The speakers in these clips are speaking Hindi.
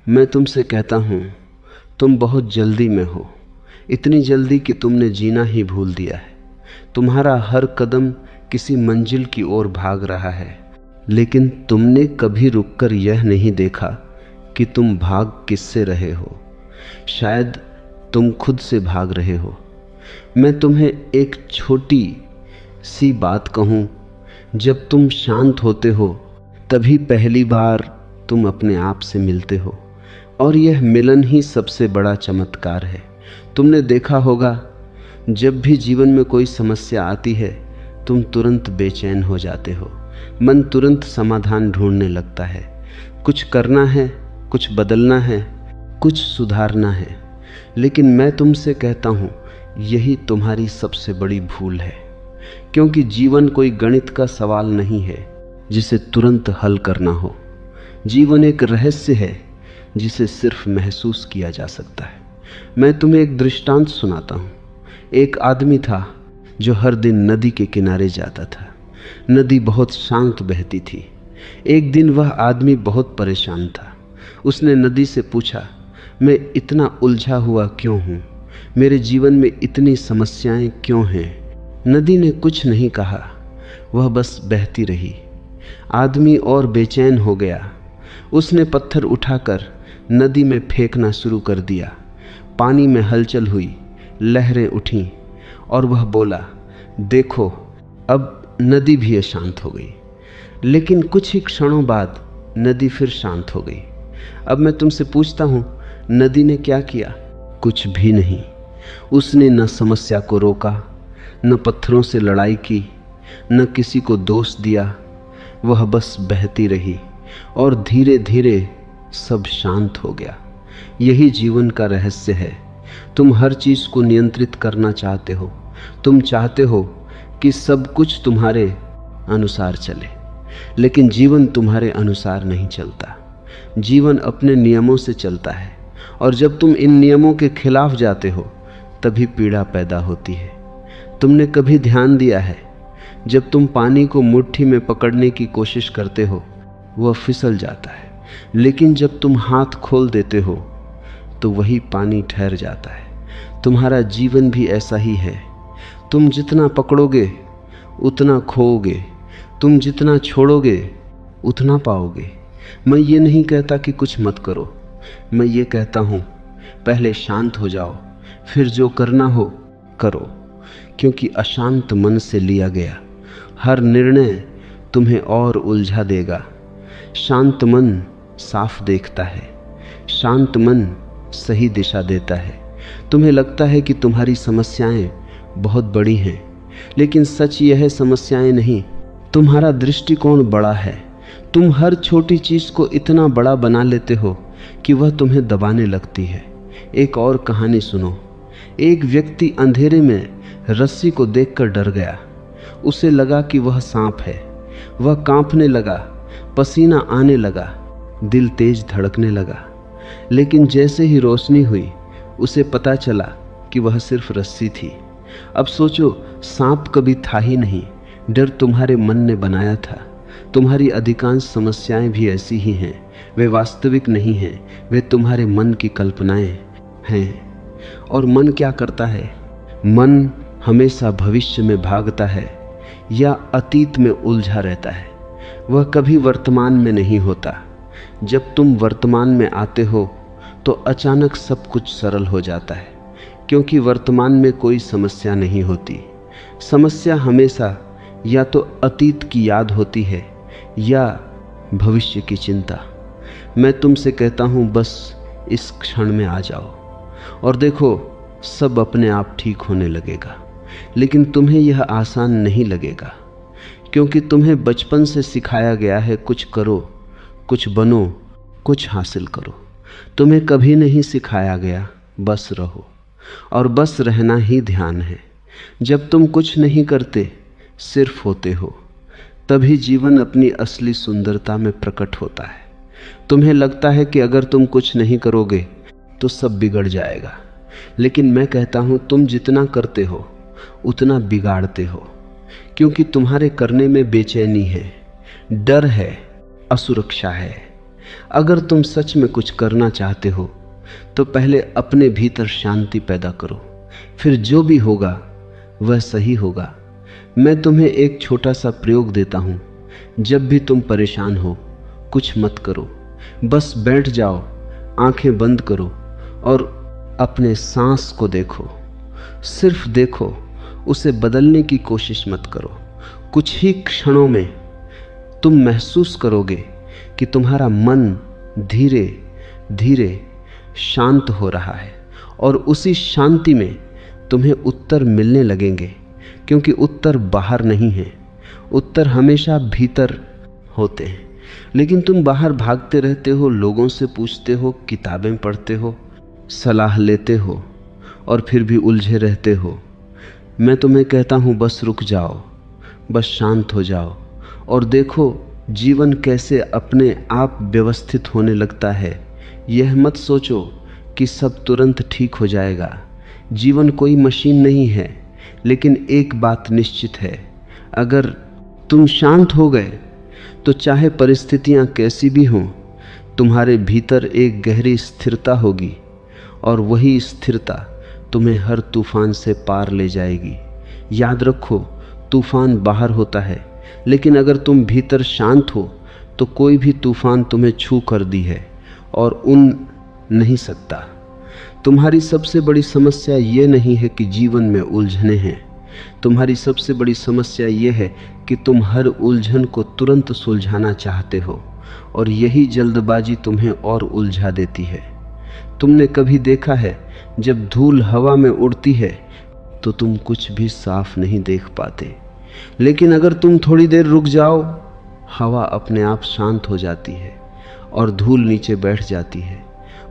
मैं तुमसे कहता हूँ, तुम बहुत जल्दी में हो, इतनी जल्दी कि तुमने जीना ही भूल दिया है। तुम्हारा हर कदम किसी मंजिल की ओर भाग रहा है, लेकिन तुमने कभी रुककर यह नहीं देखा कि तुम भाग किससे रहे हो। शायद तुम खुद से भाग रहे हो। मैं तुम्हें एक छोटी सी बात कहूँ, जब तुम शांत होते हो तभी पहली बार तुम अपने आप से मिलते हो, और यह मिलन ही सबसे बड़ा चमत्कार है। तुमने देखा होगा, जब भी जीवन में कोई समस्या आती है तुम तुरंत बेचैन हो जाते हो। मन तुरंत समाधान ढूंढने लगता है। कुछ करना है, कुछ बदलना है, कुछ सुधारना है। लेकिन मैं तुमसे कहता हूँ, यही तुम्हारी सबसे बड़ी भूल है, क्योंकि जीवन कोई गणित का सवाल नहीं है जिसे तुरंत हल करना हो। जीवन एक रहस्य है जिसे सिर्फ महसूस किया जा सकता है। मैं तुम्हें एक दृष्टांत सुनाता हूँ। एक आदमी था जो हर दिन नदी के किनारे जाता था। नदी बहुत शांत बहती थी। एक दिन वह आदमी बहुत परेशान था। उसने नदी से पूछा, मैं इतना उलझा हुआ क्यों हूँ? मेरे जीवन में इतनी समस्याएं क्यों हैं? नदी ने कुछ नहीं कहा, वह बस बहती रही। आदमी और बेचैन हो गया। उसने पत्थर उठाकर नदी में फेंकना शुरू कर दिया। पानी में हलचल हुई, लहरें उठीं, और वह बोला, देखो अब नदी भी शांत हो गई। लेकिन कुछ ही क्षणों बाद नदी फिर शांत हो गई। अब मैं तुमसे पूछता हूँ, नदी ने क्या किया? कुछ भी नहीं। उसने न समस्या को रोका, न पत्थरों से लड़ाई की, न किसी को दोष दिया। वह बस बहती रही और धीरे धीरे सब शांत हो गया। यही जीवन का रहस्य है। तुम हर चीज को नियंत्रित करना चाहते हो। तुम चाहते हो कि सब कुछ तुम्हारे अनुसार चले, लेकिन जीवन तुम्हारे अनुसार नहीं चलता। जीवन अपने नियमों से चलता है, और जब तुम इन नियमों के खिलाफ जाते हो तभी पीड़ा पैदा होती है। तुमने कभी ध्यान दिया है, जब तुम पानी को मुट्ठी में पकड़ने की कोशिश करते हो वह फिसल जाता है, लेकिन जब तुम हाथ खोल देते हो तो वही पानी ठहर जाता है। तुम्हारा जीवन भी ऐसा ही है। तुम जितना पकड़ोगे उतना खोओगे, तुम जितना छोड़ोगे उतना पाओगे। मैं ये नहीं कहता कि कुछ मत करो, मैं ये कहता हूँ पहले शांत हो जाओ, फिर जो करना हो करो, क्योंकि अशांत मन से लिया गया हर निर्णय तुम्हें और उलझा देगा। शांत मन साफ देखता है, शांत मन सही दिशा देता है। तुम्हें लगता है कि तुम्हारी समस्याएं बहुत बड़ी हैं, लेकिन सच यह है, समस्याएं नहीं, तुम्हारा दृष्टिकोण बड़ा है। तुम हर छोटी चीज को इतना बड़ा बना लेते हो कि वह तुम्हें दबाने लगती है। एक और कहानी सुनो। एक व्यक्ति अंधेरे में रस्सी को देखकर डर गया। उसे लगा कि वह सांप है। वह कांपने लगा, पसीना आने लगा, दिल तेज धड़कने लगा। लेकिन जैसे ही रोशनी हुई उसे पता चला कि वह सिर्फ रस्सी थी। अब सोचो, सांप कभी था ही नहीं, डर तुम्हारे मन ने बनाया था। तुम्हारी अधिकांश समस्याएं भी ऐसी ही हैं। वे वास्तविक नहीं हैं, वे तुम्हारे मन की कल्पनाएं हैं। और मन क्या करता है? मन हमेशा भविष्य में भागता है या अतीत में उलझा रहता है। वह कभी वर्तमान में नहीं होता। जब तुम वर्तमान में आते हो तो अचानक सब कुछ सरल हो जाता है, क्योंकि वर्तमान में कोई समस्या नहीं होती। समस्या हमेशा या तो अतीत की याद होती है या भविष्य की चिंता। मैं तुमसे कहता हूँ, बस इस क्षण में आ जाओ और देखो, सब अपने आप ठीक होने लगेगा। लेकिन तुम्हें यह आसान नहीं लगेगा, क्योंकि तुम्हें बचपन से सिखाया गया है, कुछ करो, कुछ बनो, कुछ हासिल करो। तुम्हें कभी नहीं सिखाया गया बस रहो, और बस रहना ही ध्यान है। जब तुम कुछ नहीं करते, सिर्फ होते हो, तभी जीवन अपनी असली सुंदरता में प्रकट होता है। तुम्हें लगता है कि अगर तुम कुछ नहीं करोगे तो सब बिगड़ जाएगा, लेकिन मैं कहता हूँ, तुम जितना करते हो उतना बिगाड़ते हो, क्योंकि तुम्हारे करने में बेचैनी है, डर है, असुरक्षा है। अगर तुम सच में कुछ करना चाहते हो तो पहले अपने भीतर शांति पैदा करो, फिर जो भी होगा वह सही होगा। मैं तुम्हें एक छोटा सा प्रयोग देता हूं। जब भी तुम परेशान हो, कुछ मत करो, बस बैठ जाओ, आंखें बंद करो और अपने सांस को देखो। सिर्फ देखो, उसे बदलने की कोशिश मत करो। कुछ ही क्षणों में तुम महसूस करोगे कि तुम्हारा मन धीरे धीरे शांत हो रहा है और उसी शांति में तुम्हें उत्तर मिलने लगेंगे, क्योंकि उत्तर बाहर नहीं है, उत्तर हमेशा भीतर होते हैं। लेकिन तुम बाहर भागते रहते हो, लोगों से पूछते हो, किताबें पढ़ते हो, सलाह लेते हो और फिर भी उलझे रहते हो। मैं तुम्हें कहता हूँ बस रुक जाओ, बस शांत हो जाओ और देखो जीवन कैसे अपने आप व्यवस्थित होने लगता है। यह मत सोचो कि सब तुरंत ठीक हो जाएगा। जीवन कोई मशीन नहीं है, लेकिन एक बात निश्चित है, अगर तुम शांत हो गए तो चाहे परिस्थितियां कैसी भी हों, तुम्हारे भीतर एक गहरी स्थिरता होगी और वही स्थिरता तुम्हें हर तूफान से पार ले जाएगी। याद रखो, तूफान बाहर होता है, लेकिन अगर तुम भीतर शांत हो तो कोई भी तूफान तुम्हें छू कर दी है और उन नहीं सकता। तुम्हारी सबसे बड़ी समस्या ये नहीं है कि जीवन में उलझने हैं, तुम्हारी सबसे बड़ी समस्या ये है कि तुम हर उलझन को तुरंत सुलझाना चाहते हो और यही जल्दबाजी तुम्हें और उलझा देती है। तुमने कभी देखा है जब धूल हवा में उड़ती है तो तुम कुछ भी साफ नहीं देख पाते, लेकिन अगर तुम थोड़ी देर रुक जाओ, हवा अपने आप शांत हो जाती है और धूल नीचे बैठ जाती है।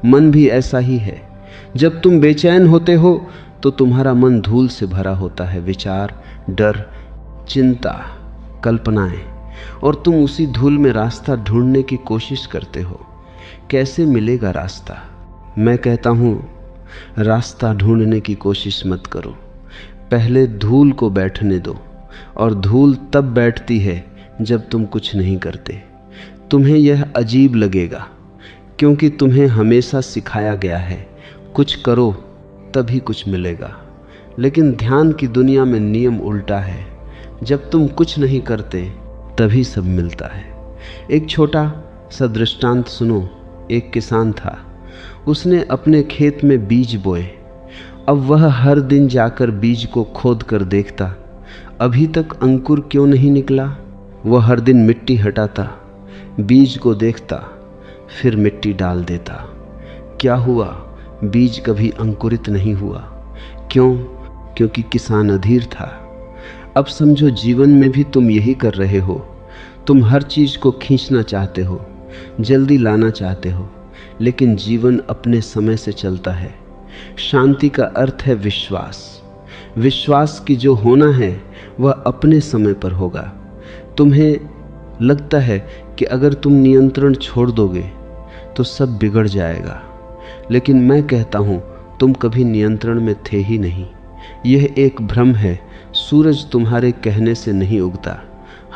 मन भी ऐसा ही है। जब तुम बेचैन होते हो तो तुम्हारा मन धूल से भरा होता है, विचार, डर, चिंता, कल्पनाएं, और तुम उसी धूल में रास्ता ढूंढने की कोशिश करते हो। कैसे मिलेगा रास्ता? मैं कहता हूँ रास्ता ढूंढने की कोशिश मत करो, पहले धूल को बैठने दो। और धूल तब बैठती है जब तुम कुछ नहीं करते। तुम्हें यह अजीब लगेगा, क्योंकि तुम्हें हमेशा सिखाया गया है कुछ करो तभी कुछ मिलेगा। लेकिन ध्यान की दुनिया में नियम उल्टा है, जब तुम कुछ नहीं करते तभी सब मिलता है। एक छोटा सा दृष्टांत सुनो। एक किसान था, उसने अपने खेत में बीज बोए। अब वह हर दिन जाकर बीज को खोद कर देखता, अभी तक अंकुर क्यों नहीं निकला। वह हर दिन मिट्टी हटाता, बीज को देखता, फिर मिट्टी डाल देता। क्या हुआ? बीज कभी अंकुरित नहीं हुआ। क्यों? क्योंकि किसान अधीर था। अब समझो जीवन में भी तुम यही कर रहे हो। तुम हर चीज को खींचना चाहते हो, जल्दी लाना चाहते हो, लेकिन जीवन अपने समय से चलता है। शांति का अर्थ है विश्वास। विश्वास कि जो होना है वह अपने समय पर होगा। तुम्हें लगता है कि अगर तुम नियंत्रण छोड़ दोगे तो सब बिगड़ जाएगा, लेकिन मैं कहता हूँ तुम कभी नियंत्रण में थे ही नहीं। यह एक भ्रम है। सूरज तुम्हारे कहने से नहीं उगता,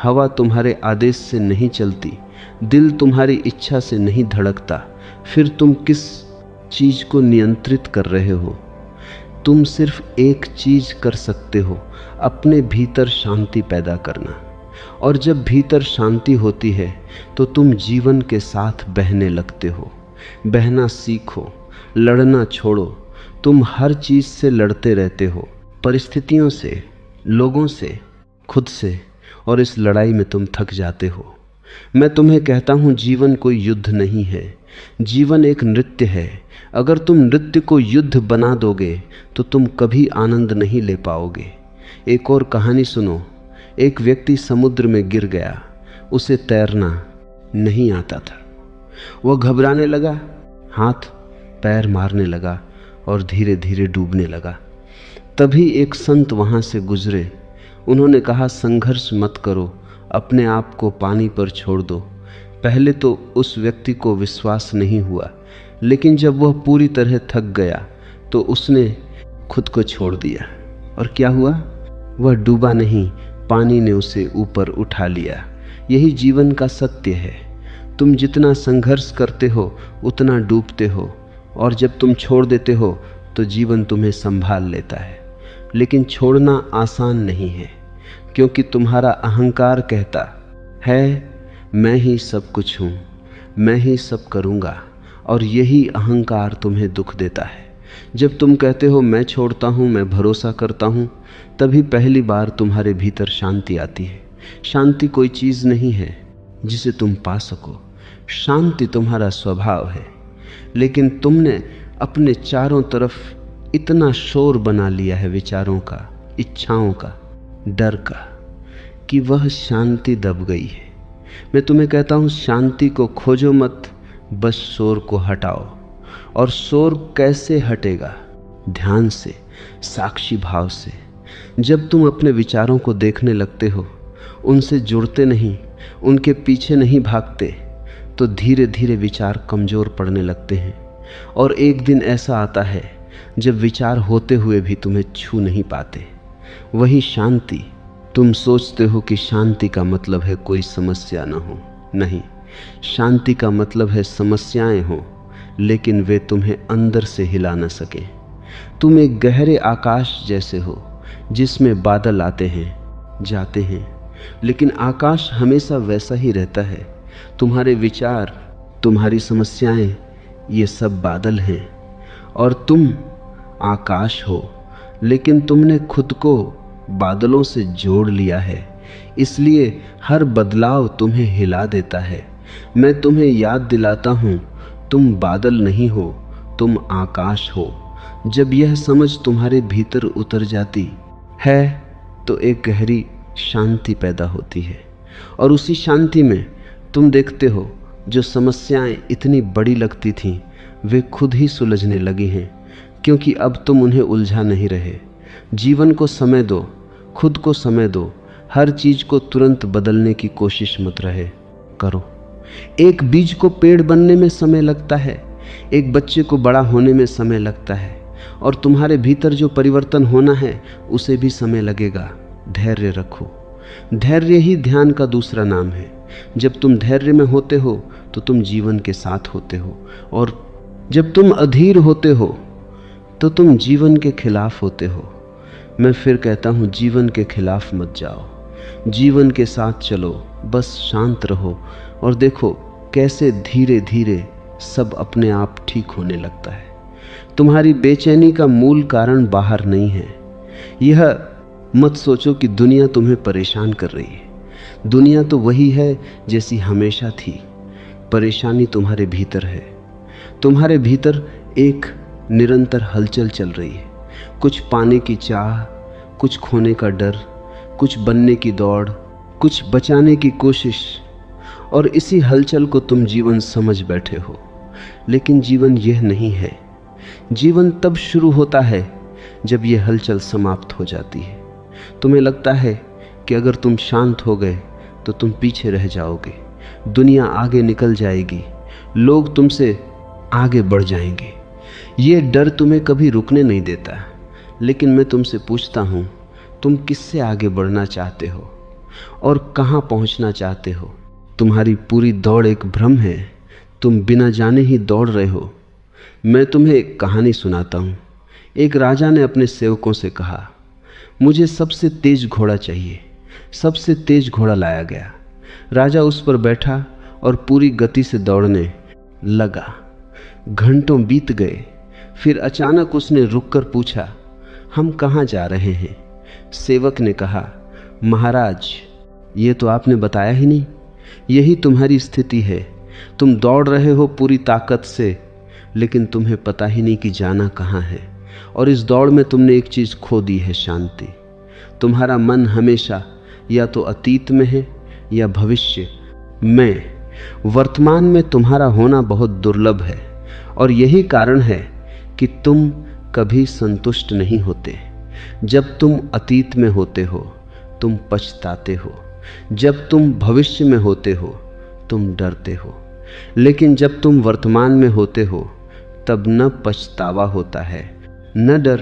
हवा तुम्हारे आदेश से नहीं चलती, दिल तुम्हारी इच्छा से नहीं धड़कता। फिर तुम किस चीज को नियंत्रित कर रहे हो? तुम सिर्फ एक चीज कर सकते हो, अपने भीतर शांति पैदा करना। और जब भीतर शांति होती है तो तुम जीवन के साथ बहने लगते हो। बहना सीखो, लड़ना छोड़ो। तुम हर चीज से लड़ते रहते हो, परिस्थितियों से, लोगों से, खुद से, और इस लड़ाई में तुम थक जाते हो। मैं तुम्हें कहता हूं जीवन कोई युद्ध नहीं है, जीवन एक नृत्य है। अगर तुम नृत्य को युद्ध बना दोगे तो तुम कभी आनंद नहीं ले पाओगे। एक और कहानी सुनो। एक व्यक्ति समुद्र में गिर गया, उसे तैरना नहीं आता था। वह घबराने लगा, हाथ पैर मारने लगा और धीरे धीरे डूबने लगा। तभी एक संत वहां से गुजरे। उन्होंने कहा, संघर्ष मत करो, अपने आप को पानी पर छोड़ दो। पहले तो उस व्यक्ति को विश्वास नहीं हुआ, लेकिन जब वह पूरी तरह थक गया तो उसने खुद को छोड़ दिया। और क्या हुआ? वह डूबा नहीं, पानी ने उसे ऊपर उठा लिया। यही जीवन का सत्य है। तुम जितना संघर्ष करते हो उतना डूबते हो, और जब तुम छोड़ देते हो तो जीवन तुम्हें संभाल लेता है। लेकिन छोड़ना आसान नहीं है, क्योंकि तुम्हारा अहंकार कहता है मैं ही सब कुछ हूँ, मैं ही सब करूँगा, और यही अहंकार तुम्हें दुख देता है। जब तुम कहते हो मैं छोड़ता हूँ, मैं भरोसा करता हूँ, तभी पहली बार तुम्हारे भीतर शांति आती है। शांति कोई चीज़ नहीं है जिसे तुम पा सको, शांति तुम्हारा स्वभाव है। लेकिन तुमने अपने चारों तरफ इतना शोर बना लिया है विचारों का, इच्छाओं का, डर का, कि वह शांति दब गई है। मैं तुम्हें कहता हूँ शांति को खोजो मत, बस शोर को हटाओ। और शोर कैसे हटेगा? ध्यान से, साक्षी भाव से। जब तुम अपने विचारों को देखने लगते हो, उनसे जुड़ते नहीं, उनके पीछे नहीं भागते, तो धीरे धीरे विचार कमज़ोर पड़ने लगते हैं। और एक दिन ऐसा आता है जब विचार होते हुए भी तुम्हें छू नहीं पाते। वही शांति। तुम सोचते हो कि शांति का मतलब है कोई समस्या न हो। नहीं, शांति का मतलब है समस्याएं हो, लेकिन वे तुम्हें अंदर से हिला न सके। तुम एक गहरे आकाश जैसे हो जिसमें बादल आते हैं जाते हैं, लेकिन आकाश हमेशा वैसा ही रहता है। तुम्हारे विचार, तुम्हारी समस्याएं, ये सब बादल हैं, और तुम आकाश हो। लेकिन तुमने खुद को बादलों से जोड़ लिया है, इसलिए हर बदलाव तुम्हें हिला देता है। मैं तुम्हें याद दिलाता हूँ, तुम बादल नहीं हो, तुम आकाश हो। जब यह समझ तुम्हारे भीतर उतर जाती है तो एक गहरी शांति पैदा होती है, और उसी शांति में तुम देखते हो जो समस्याएं इतनी बड़ी लगती थीं वे खुद ही सुलझने लगी हैं, क्योंकि अब तुम उन्हें उलझा नहीं रहे। जीवन को समय दो, खुद को समय दो। हर चीज को तुरंत बदलने की कोशिश मत रहे करो। एक बीज को पेड़ बनने में समय लगता है, एक बच्चे को बड़ा होने में समय लगता है, और तुम्हारे भीतर जो परिवर्तन होना है उसे भी समय लगेगा। धैर्य रखो। धैर्य ही ध्यान का दूसरा नाम है। जब तुम धैर्य में होते हो तो तुम जीवन के साथ होते हो, और जब तुम अधीर होते हो तो तुम जीवन के खिलाफ होते हो। मैं फिर कहता हूँ, जीवन के खिलाफ मत जाओ, जीवन के साथ चलो। बस शांत रहो और देखो कैसे धीरे धीरे सब अपने आप ठीक होने लगता है। तुम्हारी बेचैनी का मूल कारण बाहर नहीं है। यह मत सोचो कि दुनिया तुम्हें परेशान कर रही है। दुनिया तो वही है जैसी हमेशा थी। परेशानी तुम्हारे भीतर है। तुम्हारे भीतर एक निरंतर हलचल चल रही है। कुछ पाने की चाह, कुछ खोने का डर, कुछ बनने की दौड़, कुछ बचाने की कोशिश, और इसी हलचल को तुम जीवन समझ बैठे हो। लेकिन जीवन यह नहीं है। जीवन तब शुरू होता है जब यह हलचल समाप्त हो जाती है। तुम्हें लगता है कि अगर तुम शांत हो गए तो तुम पीछे रह जाओगे, दुनिया आगे निकल जाएगी, लोग तुमसे आगे बढ़ जाएंगे। ये डर तुम्हें कभी रुकने नहीं देता। लेकिन मैं तुमसे पूछता हूँ, तुम किससे आगे बढ़ना चाहते हो और कहाँ पहुँचना चाहते हो? तुम्हारी पूरी दौड़ एक भ्रम है। तुम बिना जाने ही दौड़ रहे हो। मैं तुम्हें एक कहानी सुनाता हूँ। एक राजा ने अपने सेवकों से कहा, मुझे सबसे तेज घोड़ा चाहिए। सबसे तेज घोड़ा लाया गया। राजा उस पर बैठा और पूरी गति से दौड़ने लगा। घंटों बीत गए। फिर अचानक उसने रुककर पूछा, हम कहाँ जा रहे हैं? सेवक ने कहा, महाराज, ये तो आपने बताया ही नहीं। यही तुम्हारी स्थिति है। तुम दौड़ रहे हो पूरी ताकत से, लेकिन तुम्हें पता ही नहीं कि जाना कहाँ है। और इस दौड़ में तुमने एक चीज़ खो दी है, शांति। तुम्हारा मन हमेशा या तो अतीत में है या भविष्य में। वर्तमान में तुम्हारा होना बहुत दुर्लभ है, और यही कारण है कि तुम कभी संतुष्ट नहीं होते। जब तुम अतीत में होते हो तुम पछताते हो, जब तुम भविष्य में होते हो तुम डरते हो, लेकिन जब तुम वर्तमान में होते हो तब न पछतावा होता है न डर,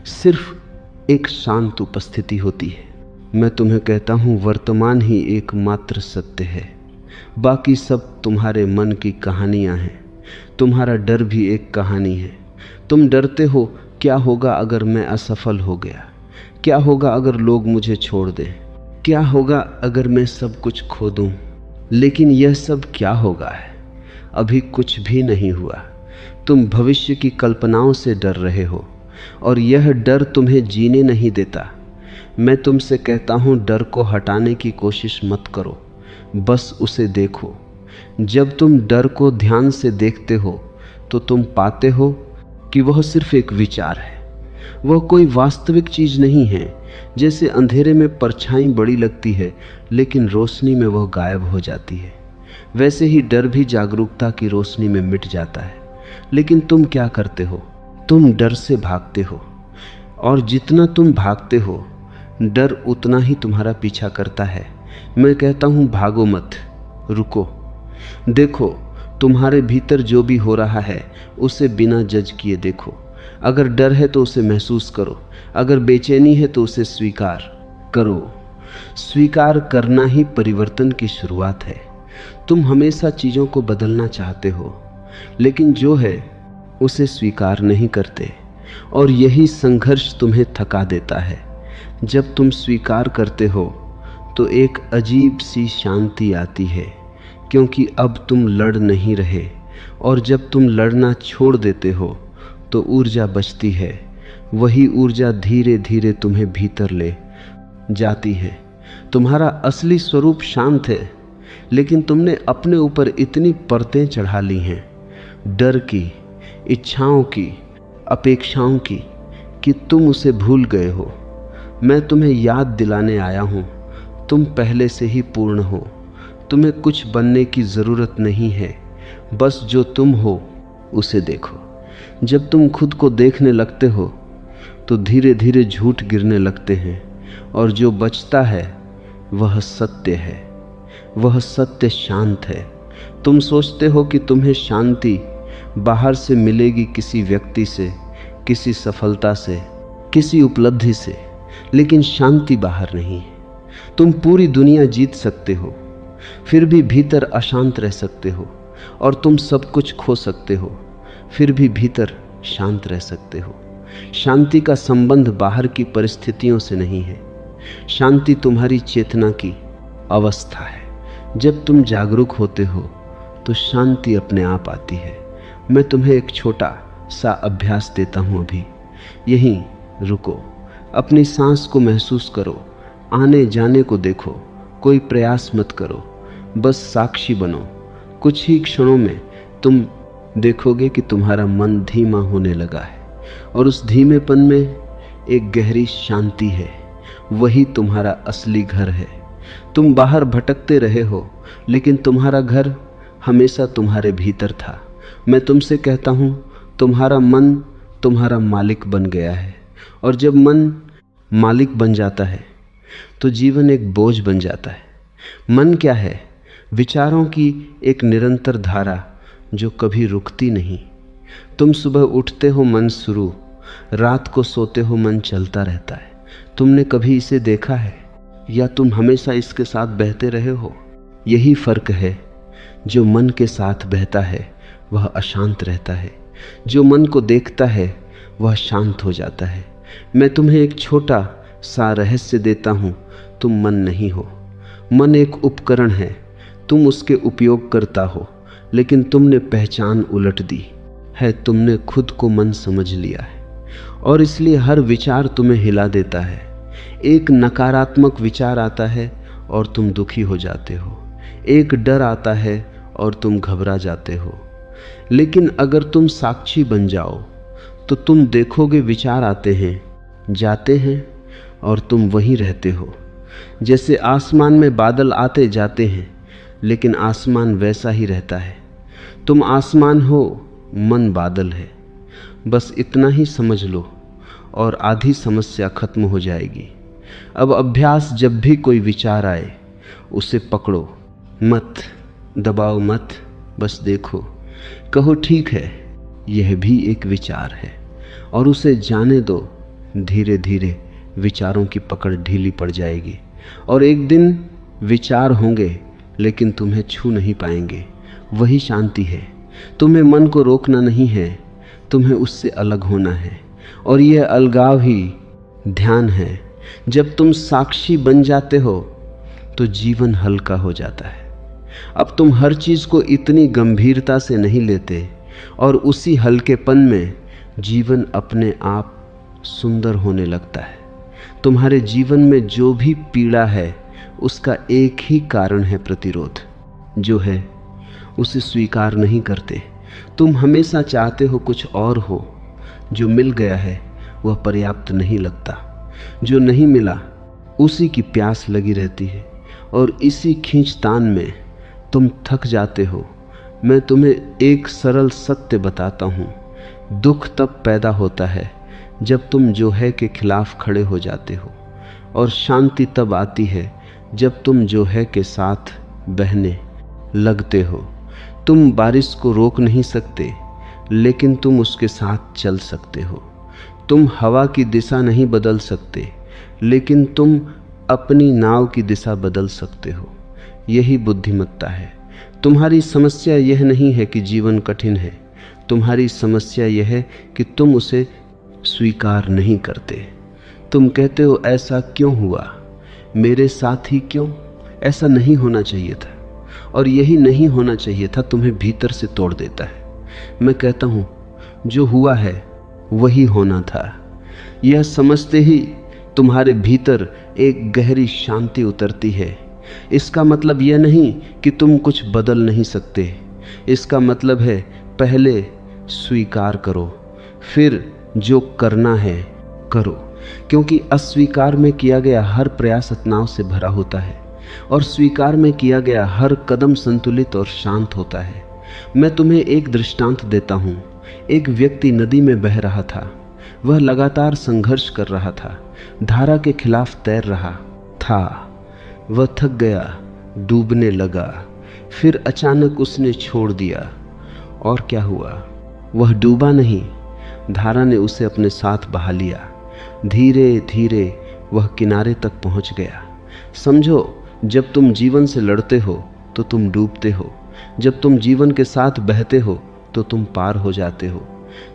सिर्फ एक शांत उपस्थिति होती है। मैं तुम्हें कहता हूँ, वर्तमान ही एकमात्र सत्य है। बाकी सब तुम्हारे मन की कहानियां हैं। तुम्हारा डर भी एक कहानी है। तुम डरते हो, क्या होगा अगर मैं असफल हो गया, क्या होगा अगर लोग मुझे छोड़ दें, क्या होगा अगर मैं सब कुछ खो दूं। लेकिन यह सब क्या होगा है, अभी कुछ भी नहीं हुआ। तुम भविष्य की कल्पनाओं से डर रहे हो और यह डर तुम्हें जीने नहीं देता। मैं तुमसे कहता हूं, डर को हटाने की कोशिश मत करो, बस उसे देखो। जब तुम डर को ध्यान से देखते हो तो तुम पाते हो कि वह सिर्फ एक विचार है, वह कोई वास्तविक चीज नहीं है। जैसे अंधेरे में परछाई बड़ी लगती है लेकिन रोशनी में वह गायब हो जाती है, वैसे ही डर भी जागरूकता की रोशनी में मिट जाता है। लेकिन तुम क्या करते हो, तुम डर से भागते हो, और जितना तुम भागते हो डर उतना ही तुम्हारा पीछा करता है। मैं कहता हूं, भागो मत, रुको, देखो तुम्हारे भीतर जो भी हो रहा है उसे बिना जज किए देखो। अगर डर है तो उसे महसूस करो, अगर बेचैनी है तो उसे स्वीकार करो। स्वीकार करना ही परिवर्तन की शुरुआत है। तुम हमेशा चीज़ों को बदलना चाहते हो लेकिन जो है उसे स्वीकार नहीं करते, और यही संघर्ष तुम्हें थका देता है। जब तुम स्वीकार करते हो तो एक अजीब सी शांति आती है, क्योंकि अब तुम लड़ नहीं रहे, और जब तुम लड़ना छोड़ देते हो तो ऊर्जा बचती है। वही ऊर्जा धीरे धीरे तुम्हें भीतर ले जाती है। तुम्हारा असली स्वरूप शांत है, लेकिन तुमने अपने ऊपर इतनी परतें चढ़ा ली हैं, डर की, इच्छाओं की, अपेक्षाओं की, कि तुम उसे भूल गए हो। मैं तुम्हें याद दिलाने आया हूँ, तुम पहले से ही पूर्ण हो। तुम्हें कुछ बनने की ज़रूरत नहीं है, बस जो तुम हो उसे देखो। जब तुम खुद को देखने लगते हो तो धीरे धीरे झूठ गिरने लगते हैं, और जो बचता है वह सत्य है। वह सत्य शांत है। तुम सोचते हो कि तुम्हें शांति बाहर से मिलेगी, किसी व्यक्ति से, किसी सफलता से, किसी उपलब्धि से, लेकिन शांति बाहर नहीं है। तुम पूरी दुनिया जीत सकते हो, फिर भी भीतर अशांत रह सकते हो, और तुम सब कुछ खो सकते हो, फिर भी भीतर शांत रह सकते हो। शांति का संबंध बाहर की परिस्थितियों से नहीं है, शांति तुम्हारी चेतना की अवस्था है। जब तुम जागरूक होते हो तो शांति अपने आप आती है। मैं तुम्हें एक छोटा सा अभ्यास देता हूँ अभी। यहीं रुको, अपनी सांस को महसूस करो, आने जाने को देखो, कोई प्रयास मत करो, बस साक्षी बनो। कुछ ही क्षणों में तुम देखोगे कि तुम्हारा मन धीमा होने लगा है, और उस धीमेपन में एक गहरी शांति है। वही तुम्हारा असली घर है। तुम बाहर भटकते रहे हो, लेकिन तुम्हारा घर हमेशा तुम्हारे भीतर था। मैं तुमसे कहता हूँ, तुम्हारा मन तुम्हारा मालिक बन गया है, और जब मन मालिक बन जाता है तो जीवन एक बोझ बन जाता है। मन क्या है? विचारों की एक निरंतर धारा जो कभी रुकती नहीं। तुम सुबह उठते हो, मन शुरू, रात को सोते हो, मन चलता रहता है। तुमने कभी इसे देखा है, या तुम हमेशा इसके साथ बहते रहे हो? यही फर्क है। जो मन के साथ बहता है वह अशांत रहता है, जो मन को देखता है वह शांत हो जाता है। मैं तुम्हें एक छोटा सा रहस्य देता हूँ, तुम मन नहीं हो। मन एक उपकरण है, तुम उसके उपयोग करता हो, लेकिन तुमने पहचान उलट दी है। तुमने खुद को मन समझ लिया है, और इसलिए हर विचार तुम्हें हिला देता है। एक नकारात्मक विचार आता है और तुम दुखी हो जाते हो, एक डर आता है और तुम घबरा जाते हो। लेकिन अगर तुम साक्षी बन जाओ तो तुम देखोगे विचार आते हैं, जाते हैं, और तुम वहीं रहते हो। जैसे आसमान में बादल आते जाते हैं, लेकिन आसमान वैसा ही रहता है। तुम आसमान हो, मन बादल है। बस इतना ही समझ लो और आधी समस्या खत्म हो जाएगी। अब अभ्यास, जब भी कोई विचार आए उसे पकड़ो मत, दबाओ मत, बस देखो, कहो ठीक है, यह भी एक विचार है, और उसे जाने दो। धीरे धीरे विचारों की पकड़ ढीली पड़ जाएगी, और एक दिन विचार होंगे लेकिन तुम्हें छू नहीं पाएंगे। वही शांति है। तुम्हें मन को रोकना नहीं है, तुम्हें उससे अलग होना है। और यह अलगाव ही ध्यान है। जब तुम साक्षी बन जाते हो तो जीवन हल्का हो जाता है। अब तुम हर चीज को इतनी गंभीरता से नहीं लेते और उसी हल्केपन में जीवन अपने आप सुंदर होने लगता है। तुम्हारे जीवन में जो भी पीड़ा है उसका एक ही कारण है, प्रतिरोध जो है उसे स्वीकार नहीं करते। तुम हमेशा चाहते हो कुछ और हो, जो मिल गया है वह पर्याप्त नहीं लगता। जो नहीं मिला उसी की प्यास लगी रहती है और इसी खींचतान में तुम थक जाते हो। मैं तुम्हें एक सरल सत्य बताता हूँ, दुख तब पैदा होता है जब तुम जो है के खिलाफ खड़े हो जाते हो, और शांति तब आती है जब तुम जो है के साथ बहने लगते हो। तुम बारिश को रोक नहीं सकते, लेकिन तुम उसके साथ चल सकते हो। तुम हवा की दिशा नहीं बदल सकते, लेकिन तुम अपनी नाव की दिशा बदल सकते हो। यही बुद्धिमत्ता है। तुम्हारी समस्या यह नहीं है कि जीवन कठिन है, तुम्हारी समस्या यह है कि तुम उसे स्वीकार नहीं करते। तुम कहते हो ऐसा क्यों हुआ, मेरे साथ ही क्यों? ऐसा नहीं होना चाहिए था, और यही नहीं होना चाहिए था तुम्हें भीतर से तोड़ देता है। मैं कहता हूँ जो हुआ है वही होना था। यह समझते ही तुम्हारे भीतर एक गहरी शांति उतरती है। इसका मतलब यह नहीं कि तुम कुछ बदल नहीं सकते। इसका मतलब है पहले स्वीकार करो, फिर जो करना है करो। क्योंकि अस्वीकार में किया गया हर प्रयास तनाव से भरा होता है, और स्वीकार में किया गया हर कदम संतुलित और शांत होता है। मैं तुम्हें एक दृष्टांत देता हूँ। एक व्यक्ति नदी में बह रहा था। वह लगातार संघर्ष कर रहा था, धारा के खिलाफ तैर रहा था। वह थक गया, डूबने लगा। फिर अचानक उसने छोड़ दिया, और क्या हुआ? वह डूबा नहीं, धारा ने उसे अपने साथ बहा लिया। धीरे धीरे वह किनारे तक पहुंच गया। समझो, जब तुम जीवन से लड़ते हो तो तुम डूबते हो, जब तुम जीवन के साथ बहते हो तो तुम पार हो जाते हो।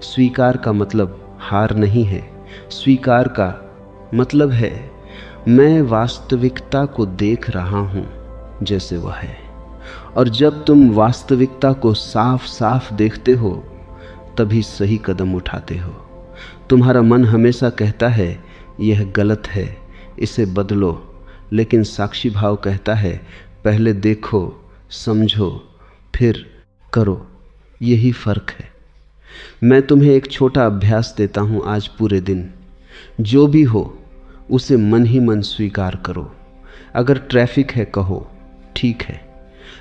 स्वीकार का मतलब हार नहीं है। स्वीकार का मतलब है मैं वास्तविकता को देख रहा हूं जैसे वह है। और जब तुम वास्तविकता को साफ साफ देखते हो तभी सही कदम उठाते हो। तुम्हारा मन हमेशा कहता है यह गलत है, इसे बदलो, लेकिन साक्षी भाव कहता है पहले देखो, समझो, फिर करो। यही फर्क है। मैं तुम्हें एक छोटा अभ्यास देता हूं आज पूरे दिन। जो भी हो उसे मन ही मन स्वीकार करो। अगर ट्रैफिक है कहो ठीक है।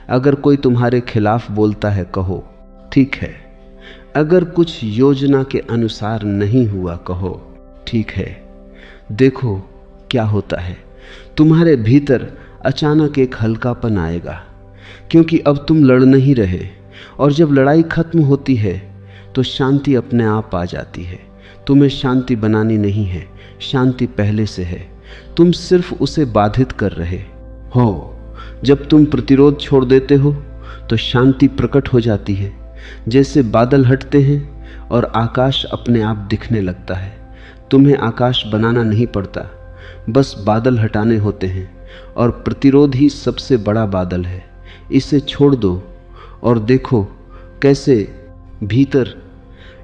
अगर कोई तुम्हारे खिलाफ बोलता है कहो ठीक है। अगर कुछ योजना के अनुसार नहीं हुआ कहो ठीक है। देखो क्या होता है। तुम्हारे भीतर अचानक एक हल्कापन आएगा, क्योंकि अब तुम लड़ नहीं रहे, और जब लड़ाई खत्म होती है तो शांति अपने आप आ जाती है। तुम्हें शांति बनानी नहीं है, शांति पहले से है, तुम सिर्फ उसे बाधित कर रहे हो। जब तुम प्रतिरोध छोड़ देते हो तो शांति प्रकट हो जाती है। जैसे बादल हटते हैं और आकाश अपने आप दिखने लगता है। तुम्हें आकाश बनाना नहीं पड़ता, बस बादल हटाने होते हैं, और प्रतिरोध ही सबसे बड़ा बादल है। इसे छोड़ दो और देखो कैसे भीतर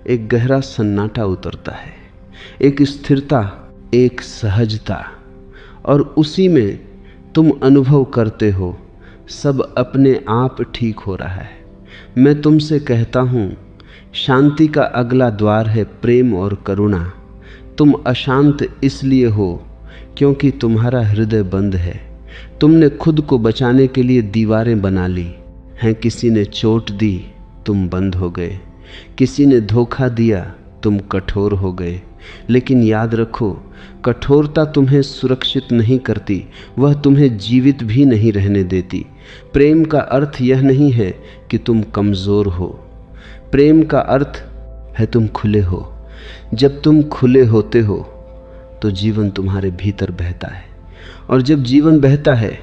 एक गहरा सन्नाटा उतरता है, एक स्थिरता, एक सहजता, और उसी में तुम अनुभव करते हो सब अपने आप ठीक हो रहा है। मैं तुमसे कहता हूँ शांति का अगला द्वार है प्रेम और करुणा। तुम अशांत इसलिए हो क्योंकि तुम्हारा हृदय बंद है। तुमने खुद को बचाने के लिए दीवारें बना ली हैं। किसी ने चोट दी, तुम बंद हो गए। किसी ने धोखा दिया, तुम कठोर हो गए। लेकिन याद रखो, कठोरता तुम्हें सुरक्षित नहीं करती, वह तुम्हें जीवित भी नहीं रहने देती। प्रेम का अर्थ यह नहीं है कि तुम कमज़ोर हो। प्रेम का अर्थ है तुम खुले हो। जब तुम खुले होते हो तो जीवन तुम्हारे भीतर बहता है, और जब जीवन बहता है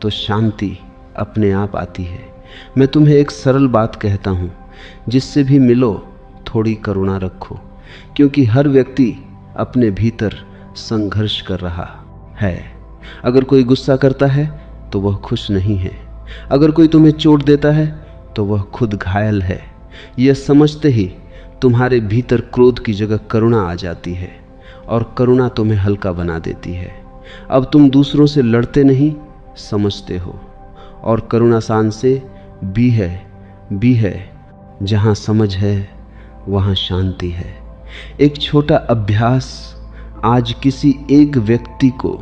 तो शांति अपने आप आती है। मैं तुम्हें एक सरल बात कहता हूँ, जिससे भी मिलो थोड़ी करुणा रखो, क्योंकि हर व्यक्ति अपने भीतर संघर्ष कर रहा है। अगर कोई गुस्सा करता है तो वह खुश नहीं है, अगर कोई तुम्हें चोट देता है तो वह खुद घायल है। यह समझते ही तुम्हारे भीतर क्रोध की जगह करुणा आ जाती है, और करुणा तुम्हें हल्का बना देती है। अब तुम दूसरों से लड़ते नहीं, समझते हो। और करुणा शान से भी है, जहाँ समझ है वहाँ शांति है। एक छोटा अभ्यास, आज किसी एक व्यक्ति को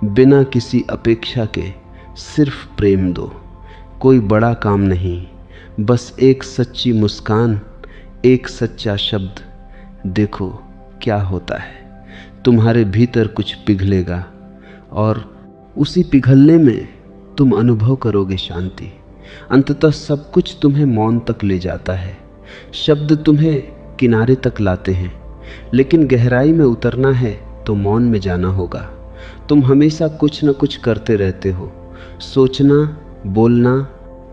बिना किसी अपेक्षा के सिर्फ प्रेम दो। कोई बड़ा काम नहीं, बस एक सच्ची मुस्कान, एक सच्चा शब्द। देखो क्या होता है, तुम्हारे भीतर कुछ पिघलेगा, और उसी पिघलने में तुम अनुभव करोगे शांति। अंततः सब कुछ तुम्हें मौन तक ले जाता है। शब्द तुम्हें किनारे तक लाते हैं, लेकिन गहराई में उतरना है तो मौन में जाना होगा। तुम हमेशा कुछ न कुछ करते रहते हो, सोचना, बोलना,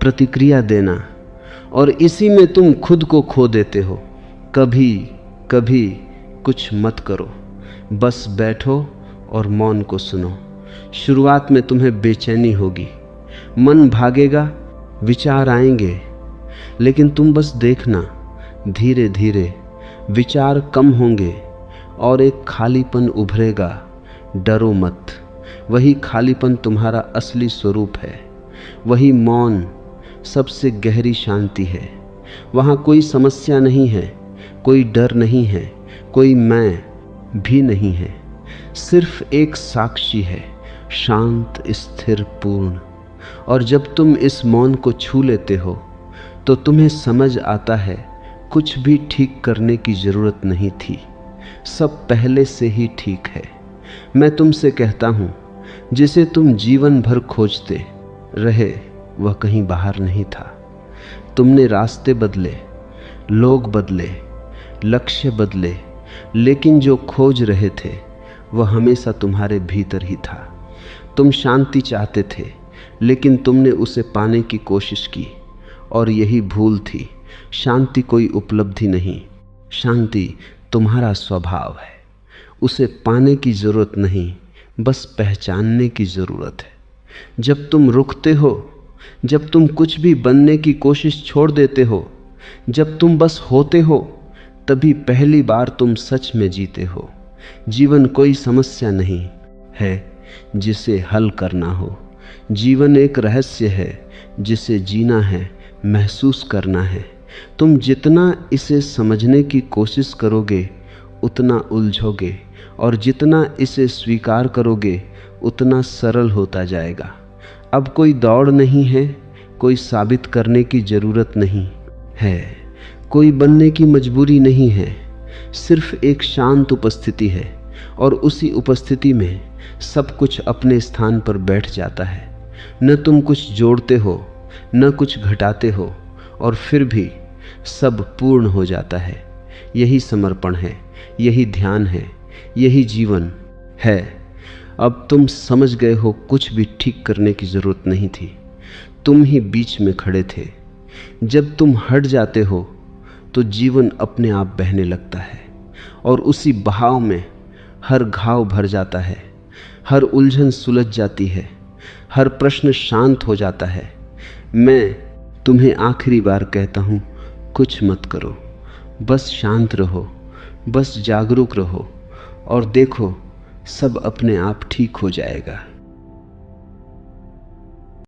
प्रतिक्रिया देना, और इसी में तुम खुद को खो देते हो। कभी कभी कुछ मत करो, बस बैठो और मौन को सुनो। शुरुआत में तुम्हें बेचैनी होगी, मन भागेगा, विचार आएंगे, लेकिन तुम बस देखना, धीरे धीरे विचार कम होंगे और एक खालीपन उभरेगा। डरो मत, वही खालीपन तुम्हारा असली स्वरूप है। वही मौन सबसे गहरी शांति है। वहाँ कोई समस्या नहीं है, कोई डर नहीं है, कोई मैं भी नहीं है। सिर्फ एक साक्षी है, शांत, स्थिर, पूर्ण। और जब तुम इस मौन को छू लेते हो तो तुम्हें समझ आता है कुछ भी ठीक करने की जरूरत नहीं थी, सब पहले से ही ठीक है। मैं तुमसे कहता हूँ, जिसे तुम जीवन भर खोजते रहे वह कहीं बाहर नहीं था। तुमने रास्ते बदले, लोग बदले, लक्ष्य बदले, लेकिन जो खोज रहे थे वह हमेशा तुम्हारे भीतर ही था। तुम शांति चाहते थे, लेकिन तुमने उसे पाने की कोशिश की, और यही भूल थी। शांति कोई उपलब्धि नहीं, शांति तुम्हारा स्वभाव है। उसे पाने की जरूरत नहीं, बस पहचानने की जरूरत है। जब तुम रुकते हो, जब तुम कुछ भी बनने की कोशिश छोड़ देते हो, जब तुम बस होते हो, तभी पहली बार तुम सच में जीते हो। जीवन कोई समस्या नहीं है जिसे हल करना हो। जीवन एक रहस्य है जिसे जीना है, महसूस करना है। तुम जितना इसे समझने की कोशिश करोगे उतना उलझोगे, और जितना इसे स्वीकार करोगे उतना सरल होता जाएगा। अब कोई दौड़ नहीं है, कोई साबित करने की जरूरत नहीं है, कोई बनने की मजबूरी नहीं है। सिर्फ एक शांत उपस्थिति है, और उसी उपस्थिति में सब कुछ अपने स्थान पर बैठ जाता है। न तुम कुछ जोड़ते हो, न कुछ घटाते हो, और फिर भी सब पूर्ण हो जाता है। यही समर्पण है, यही ध्यान है, यही जीवन है। अब तुम समझ गए हो, कुछ भी ठीक करने की जरूरत नहीं थी, तुम ही बीच में खड़े थे। जब तुम हट जाते हो तो जीवन अपने आप बहने लगता है, और उसी बहाव में हर घाव भर जाता है, हर उलझन सुलझ जाती है, हर प्रश्न शांत हो जाता है। मैं तुम्हें आखिरी बार कहता हूँ, कुछ मत करो, बस शांत रहो, बस जागरूक रहो, और देखो सब अपने आप ठीक हो जाएगा।